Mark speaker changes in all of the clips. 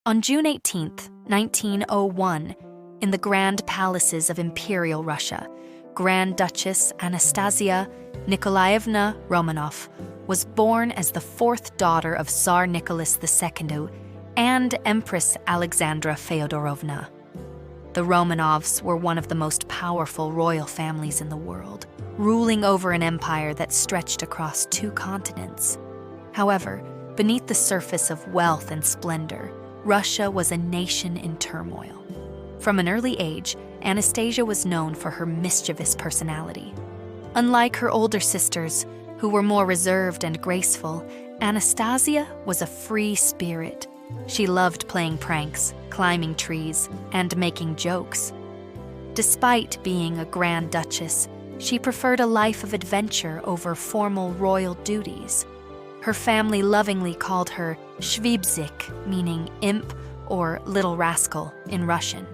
Speaker 1: On June 18, 1901, in the grand palaces of Imperial Russia, Grand Duchess Anastasia Nikolaevna Romanov was born as the fourth daughter of Tsar Nicholas II and Empress Alexandra Feodorovna. The Romanovs were one of the most powerful royal families in the world, ruling over an empire that stretched across 2 continents. However, beneath the surface of wealth and splendor, Russia was a nation in turmoil. From an early age, Anastasia was known for her mischievous personality. Unlike her older sisters, who were more reserved and graceful, Anastasia was a free spirit. She loved playing pranks, climbing trees, and making jokes. Despite being a Grand Duchess, she preferred a life of adventure over formal royal duties. Her family lovingly called her Shvibzik, meaning imp or little rascal in Russian.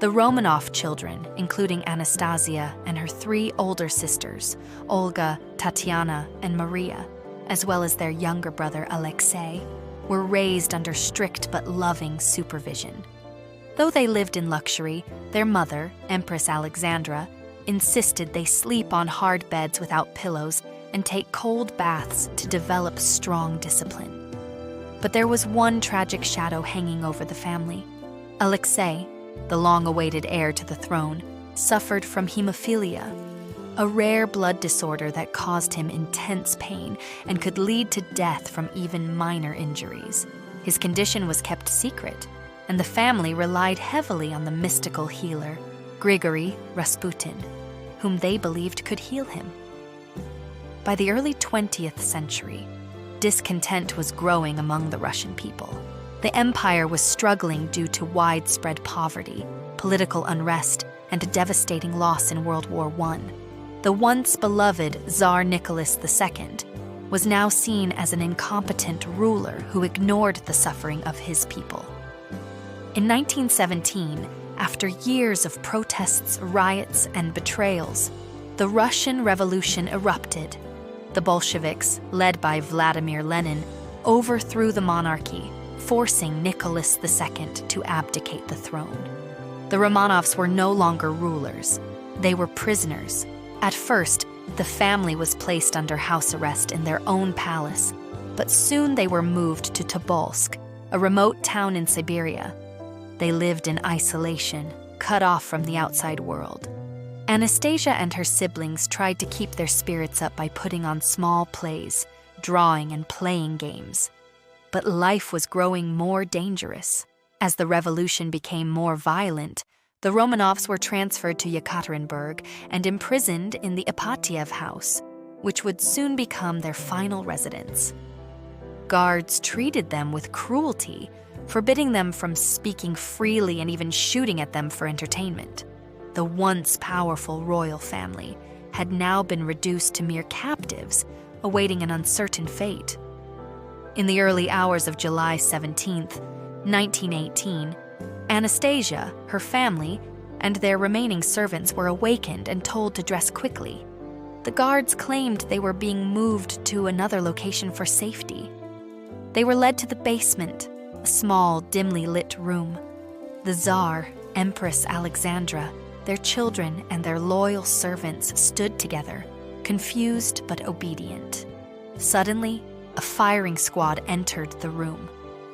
Speaker 1: The Romanov children, including Anastasia and her 3 older sisters, Olga, Tatiana, and Maria, as well as their younger brother Alexei, were raised under strict but loving supervision. Though they lived in luxury, their mother, Empress Alexandra, insisted they sleep on hard beds without pillows and take cold baths to develop strong discipline. But there was one tragic shadow hanging over the family. Alexei, the long-awaited heir to the throne, suffered from hemophilia, a rare blood disorder that caused him intense pain and could lead to death from even minor injuries. His condition was kept secret, and the family relied heavily on the mystical healer, Grigory Rasputin, whom they believed could heal him. By the early 20th century, discontent was growing among the Russian people. The empire was struggling due to widespread poverty, political unrest, and a devastating loss in World War I. The once beloved Tsar Nicholas II was now seen as an incompetent ruler who ignored the suffering of his people. In 1917, after years of protests, riots, and betrayals, the Russian Revolution erupted. The Bolsheviks, led by Vladimir Lenin, overthrew the monarchy, forcing Nicholas II to abdicate the throne. The Romanovs were no longer rulers. They were prisoners. At first, the family was placed under house arrest in their own palace, but soon they were moved to Tobolsk, a remote town in Siberia. They lived in isolation, cut off from the outside world. Anastasia and her siblings tried to keep their spirits up by putting on small plays, drawing and playing games. But life was growing more dangerous. As the revolution became more violent, the Romanovs were transferred to Yekaterinburg and imprisoned in the Ipatiev house, which would soon become their final residence. Guards treated them with cruelty, forbidding them from speaking freely and even shooting at them for entertainment. The once powerful royal family had now been reduced to mere captives, awaiting an uncertain fate. In the early hours of July 17th, 1918, Anastasia, her family, and their remaining servants were awakened and told to dress quickly. The guards claimed they were being moved to another location for safety. They were led to the basement, a small, dimly lit room. The Tsar, Empress Alexandra, their children, and their loyal servants stood together, confused but obedient. Suddenly, a firing squad entered the room.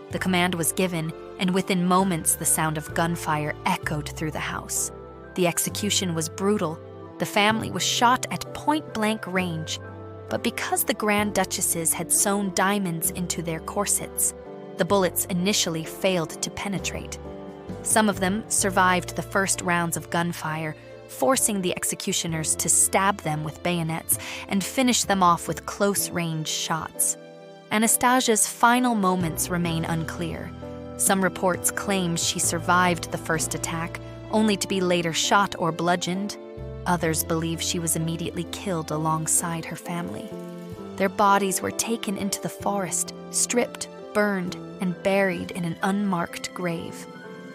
Speaker 1: The command was given, and within moments the sound of gunfire echoed through the house. The execution was brutal. The family was shot at point-blank range, but because the Grand Duchesses had sewn diamonds into their corsets, the bullets initially failed to penetrate. Some of them survived the first rounds of gunfire, forcing the executioners to stab them with bayonets and finish them off with close-range shots. Anastasia's final moments remain unclear. Some reports claim she survived the first attack, only to be later shot or bludgeoned. Others believe she was immediately killed alongside her family. Their bodies were taken into the forest, stripped, burned, and buried in an unmarked grave.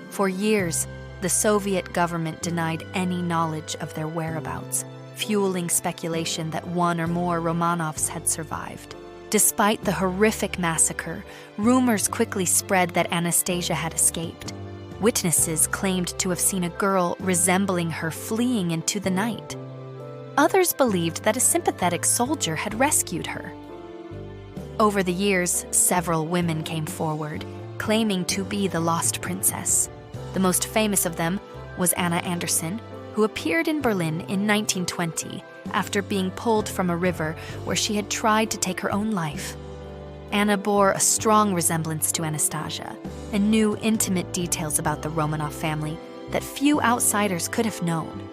Speaker 1: For years, the Soviet government denied any knowledge of their whereabouts, fueling speculation that one or more Romanovs had survived. Despite the horrific massacre, rumors quickly spread that Anastasia had escaped. Witnesses claimed to have seen a girl resembling her fleeing into the night. Others believed that a sympathetic soldier had rescued her. Over the years, several women came forward, claiming to be the lost princess. The most famous of them was Anna Anderson, who appeared in Berlin in 1920 after being pulled from a river where she had tried to take her own life. Anna bore a strong resemblance to Anastasia and knew intimate details about the Romanov family that few outsiders could have known.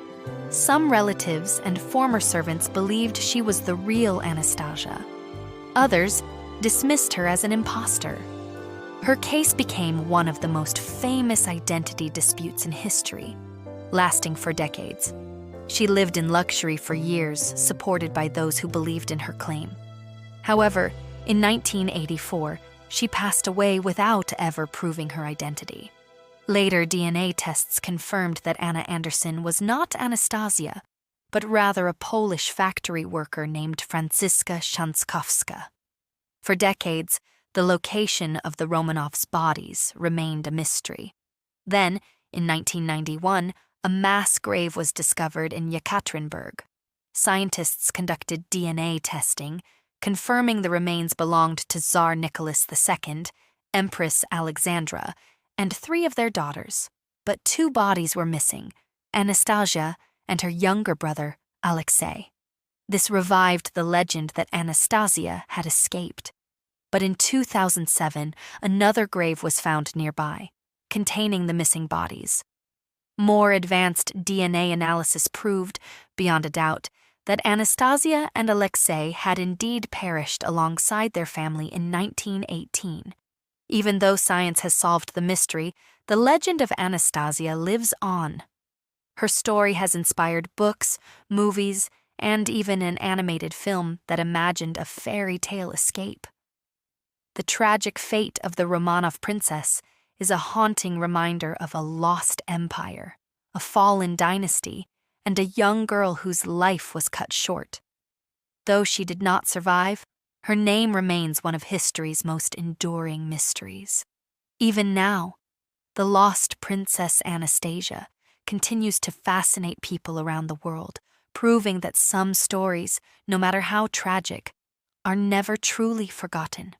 Speaker 1: Some relatives and former servants believed she was the real Anastasia. Others dismissed her as an imposter. Her case became one of the most famous identity disputes in history, lasting for decades. She lived in luxury for years, supported by those who believed in her claim. However, in 1984, she passed away without ever proving her identity. Later DNA tests confirmed that Anna Anderson was not Anastasia, but rather a Polish factory worker named Franciszka Szankowska. For decades, the location of the Romanovs' bodies remained a mystery. Then, in 1991, a mass grave was discovered in Yekaterinburg. Scientists conducted DNA testing, confirming the remains belonged to Tsar Nicholas II, Empress Alexandra, and 3 of their daughters. But 2 bodies were missing, Anastasia and her younger brother, Alexei. This revived the legend that Anastasia had escaped. But in 2007, another grave was found nearby, containing the missing bodies. More advanced DNA analysis proved, beyond a doubt, that Anastasia and Alexei had indeed perished alongside their family in 1918. Even though science has solved the mystery, the legend of Anastasia lives on. Her story has inspired books, movies, and even an animated film that imagined a fairy tale escape. The tragic fate of the Romanov princess is a haunting reminder of a lost empire, a fallen dynasty, and a young girl whose life was cut short. Though she did not survive, her name remains one of history's most enduring mysteries. Even now, the lost Princess Anastasia continues to fascinate people around the world, proving that some stories, no matter how tragic, are never truly forgotten.